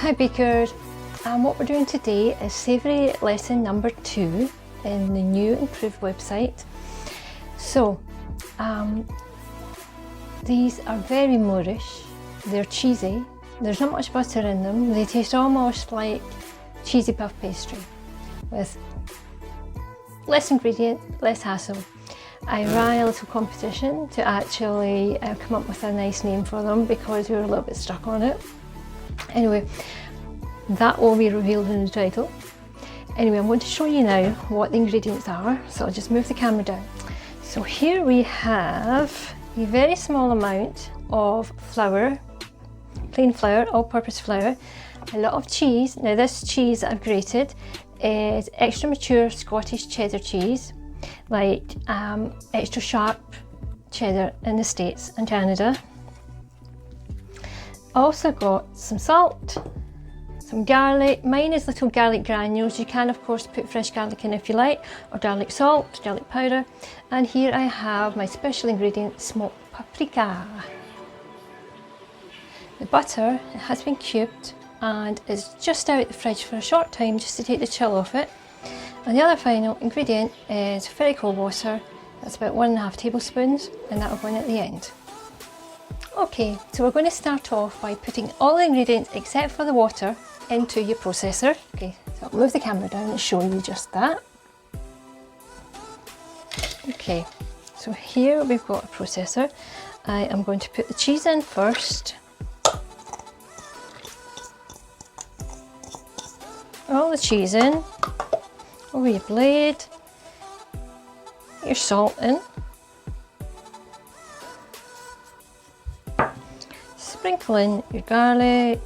Hi Bakers, what we're doing today is savoury lesson number 2 in the new improved website. So these are very Moorish, they're cheesy, there's not much butter in them, they taste almost like cheesy puff pastry with less ingredient, less hassle. I ran a little competition to actually come up with a nice name for them because we were a little bit stuck on it. Anyway, that will be revealed in the title. Anyway, I'm going to show you now what the ingredients are, so I'll just move the camera down. So here we have a very small amount of flour, plain flour, all-purpose flour, a lot of cheese. Now this cheese that I've grated is extra mature Scottish cheddar cheese, like extra sharp cheddar in the States and Canada. Also got some salt, some garlic. Mine is little garlic granules. You can of course put fresh garlic in if you like, or garlic salt, garlic powder. And here I have my special ingredient, smoked paprika. The butter has been cubed and is just out of the fridge for a short time just to take the chill off it. And the other final ingredient is very cold water. That's about 1.5 tablespoons, and that will go in at the end. Okay, so we're going to start off by putting all the ingredients except for the water into your processor. Okay, so I'll move the camera down and show you just that. Okay, so here we've got a processor. I am going to put the cheese in first. All the cheese in, over your blade, get your salt in. Sprinkle in your garlic,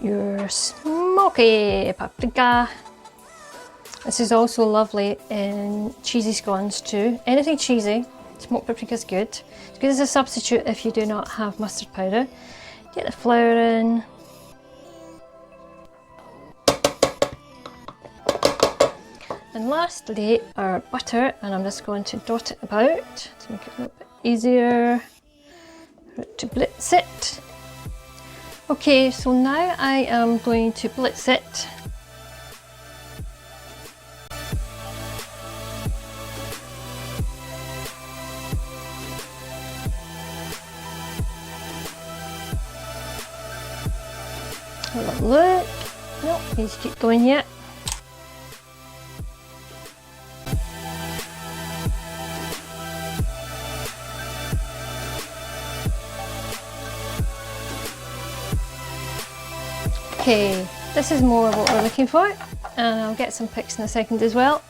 your smoky paprika. This is also lovely in cheesy scones too. Anything cheesy, smoked paprika is good. It's good as a substitute if you do not have mustard powder. Get the flour in. And lastly, our butter, and I'm just going to dot it about to make it a little bit easier to blitz it. Okay, so now I am going to blitz it. Have a look. Nope, need to keep going yet. Okay, this is more of what we're looking for, and I'll get some pics in a second as well.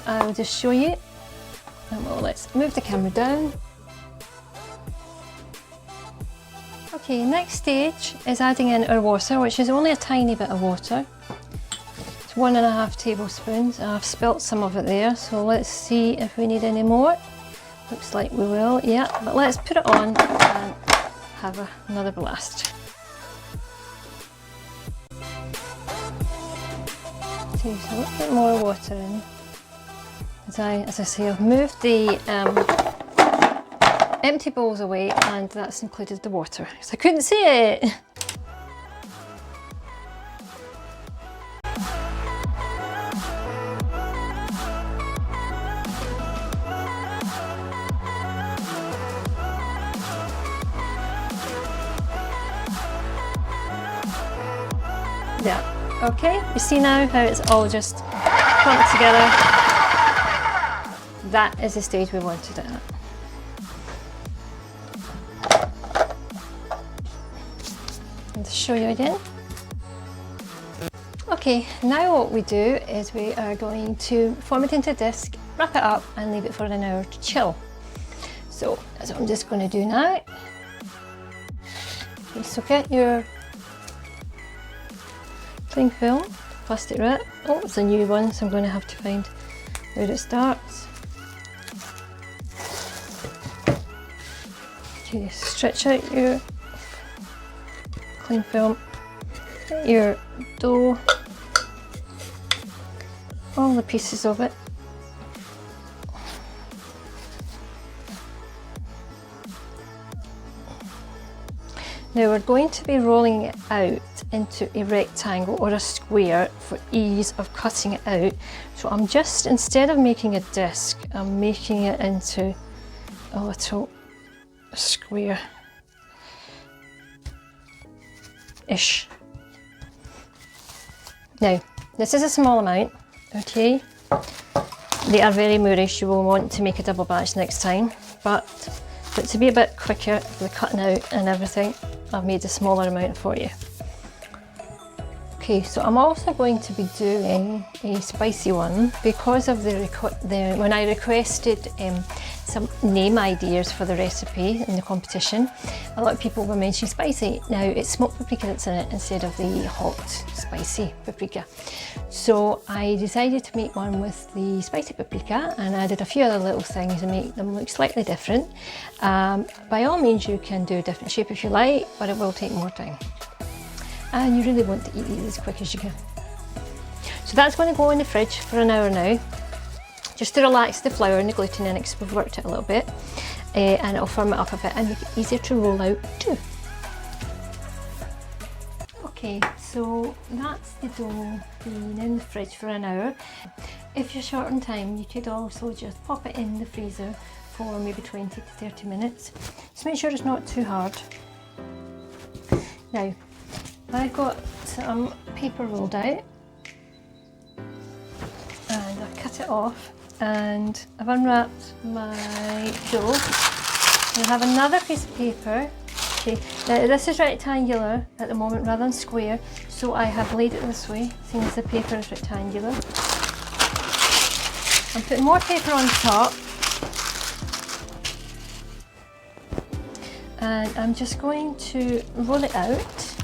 I'll just show you. And well, let's move the camera down. Okay, next stage is adding in our water, which is only a tiny bit of water. It's 1.5 tablespoons. I've spilt some of it there, so let's see if we need any more. Looks like we will, yeah, but let's put it on and have another blast. So a little bit more water in. As I say, I've moved the empty bowls away, and that's included the water, because I couldn't see it. Yeah. Okay, you see now how it's all just clumped together. That is the stage we wanted it at. And to show you again. Okay, now what we do is we are going to form it into a disc, wrap it up and leave it for an hour to chill. So that's what I'm just going to do now. So get your cling film, plastic wrap. Oh, it's a new one, so I'm going to have to find where it starts. Okay, stretch out your cling film, get your dough, all the pieces of it. Now we're going to be rolling it out into a rectangle or a square for ease of cutting it out. So I'm just, instead of making a disc, I'm making it into a little square-ish. Now, this is a small amount, okay? They are very moorish, you will want to make a double batch next time, but to be a bit quicker with the cutting out and everything, I've made a smaller amount for you. Okay, so I'm also going to be doing a spicy one because of when I requested some name ideas for the recipe in the competition. A lot of people were mentioning spicy. Now it's smoked paprika that's in it instead of the hot spicy paprika. So I decided to make one with the spicy paprika and added a few other little things to make them look slightly different. By all means you can do a different shape if you like, but it will take more time. And you really want to eat these as quick as you can. So that's going to go in the fridge for an hour now, just to relax the flour and the gluten in it because we've worked it a little bit, and it'll firm it up a bit and make it easier to roll out too. Okay, so that's the dough being in the fridge for an hour. If you're short on time, you could also just pop it in the freezer for maybe 20 to 30 minutes. Just make sure it's not too hard. Now, I've got some paper rolled out and I've cut it off and I've unwrapped my dough. I have another piece of paper. Okay, now this is rectangular at the moment rather than square, so I have laid it this way, seeing as the paper is rectangular. I'm putting more paper on top and I'm just going to roll it out.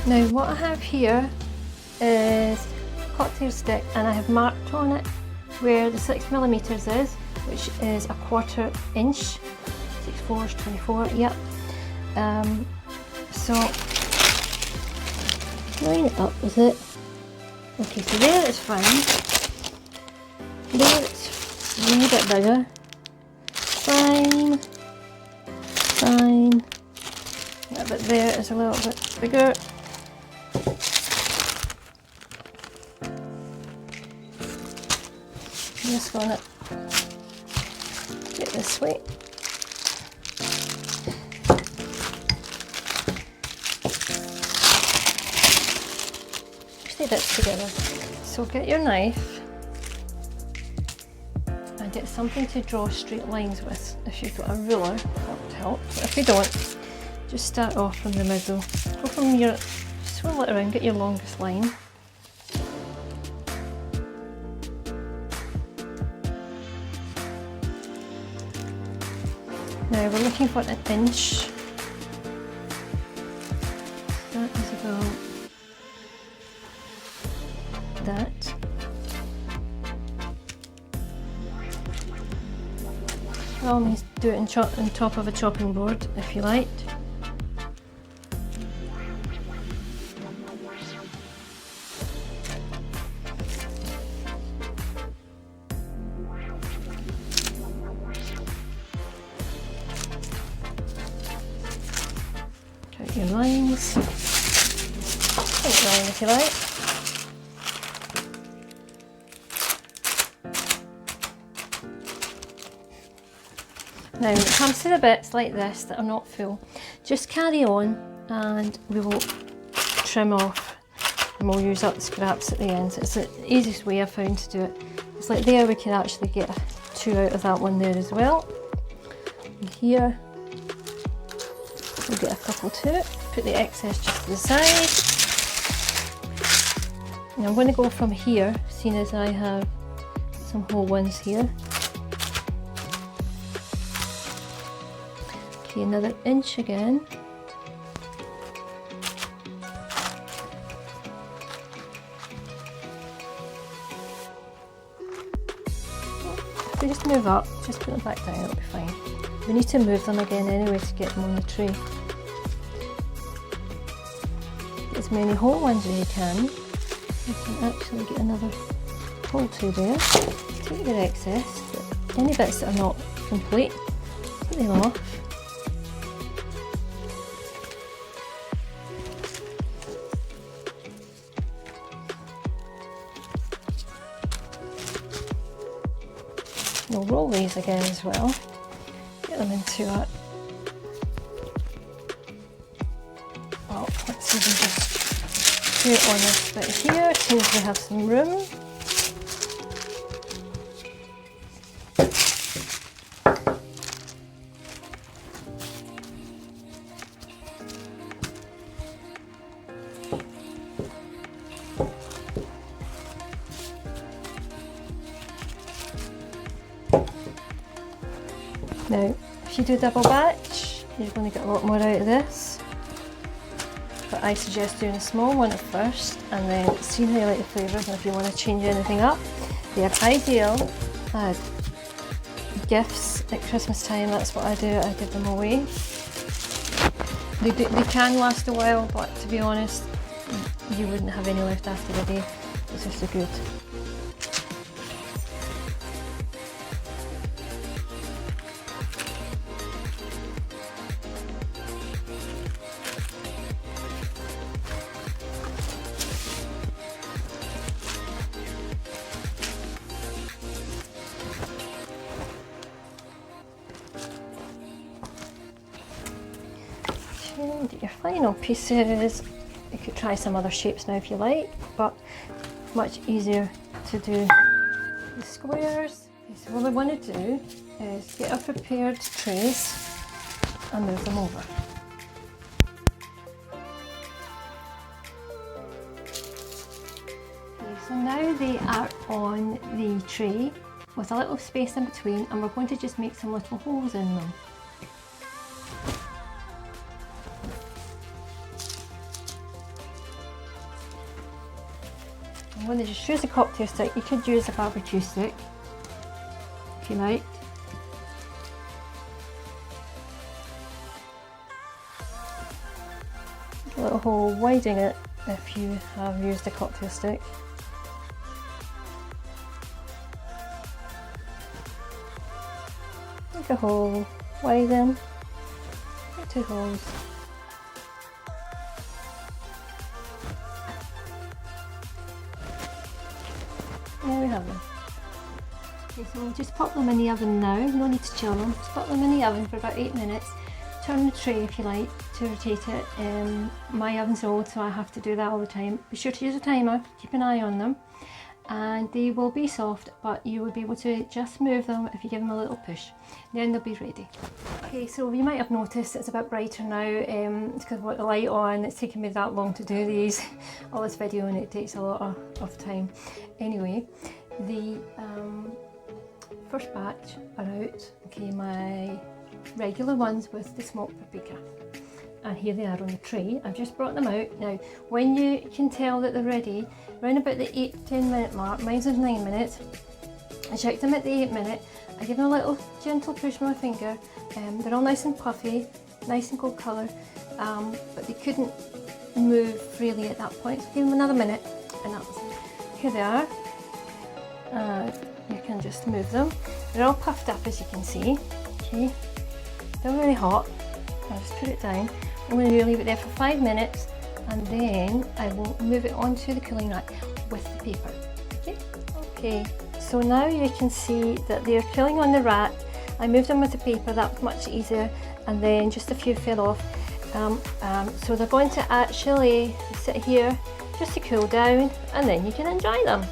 Now what I have here is a cocktail stick and I have marked on it where the 6mm is, which is a 1/4 inch, 6/4 is 24, yep. So line it up with it. Okay, so there it's fine. There it's a wee bit bigger. Fine, fine. That bit there is a little bit bigger. I'm just going to get this way. Push the bits together. So get your knife and get something to draw straight lines with. If you've got a ruler, that would help. But if you don't, just start off from the middle. Go from your, swirl it around, get your longest line. Now we're looking for an inch. That is about that. By all means, do it on top of a chopping board if you like. Your lines, point line if you like. Now when it comes to the bits like this that are not full, just carry on and we will trim off and we'll use up the scraps at the end. It's the easiest way I've found to do it. It's like there we can actually get 2 out of that one there as well. And here we'll get a couple too. Put the excess just to the side. And I'm going to go from here, seeing as I have some whole ones here. Okay, another inch again. move up, just put them back down, it'll be fine. We need to move them again anyway to get them on the tray. Get as many whole ones as you can. You can actually get another whole two there. Take your excess, any bits that are not complete, take them off. We'll roll these again as well. Get them into it. Well, let's even just do it on this bit here, as soon as we have some room. Now, if you do double batch, you're going to get a lot more out of this. But I suggest doing a small one at first and then seeing how you like the flavours, and if you want to change anything up. They're ideal as gifts at Christmas time. That's what I do, I give them away. They can last a while, but to be honest, you wouldn't have any left after the day. It's just so good. Get your final pieces. You could try some other shapes now if you like, but much easier to do the squares. Okay, so what I want to do is get our prepared trays and move them over. Okay, so now they are on the tray with a little space in between, and we're going to just make some little holes in them. I'm going to just use a cocktail stick. You could use a barbecue stick if you like. A little hole, widen it if you have used a cocktail stick. Make a hole, widen, make two holes. There we have them. Okay, so we'll just pop them in the oven now, no need to chill them. Just pop them in the oven for about 8 minutes. Turn the tray if you like to rotate it. My oven's old, so I have to do that all the time. Be sure to use a timer, keep an eye on them. And they will be soft, but you will be able to just move them if you give them a little push. Then they'll be ready. Okay, so you might have noticed it's a bit brighter now. It's because I've got the light on. It's taken me that long to do these, all this video, and it takes a lot of time. Anyway, the first batch are out. Okay, my regular ones with the smoked paprika. And here they are on the tray. I've just brought them out. Now, when you can tell that they're ready, around about the 8-10 minute mark, mine was 9 minutes. I checked them at the 8 minute. I give them a little gentle push with my finger. They're all nice and puffy, nice and gold colour, but they couldn't move freely at that point. So give them another minute, and that's here they are. You can just move them. They're all puffed up, as you can see. Okay, they're really hot. I'll just put it down. I'm going to leave it there for 5 minutes, and then I will move it onto the cooling rack with the paper. Okay, so now you can see that they're cooling on the rack. I moved them with the paper, that was much easier, and then just a few fell off. So they're going to actually sit here just to cool down, and then you can enjoy them.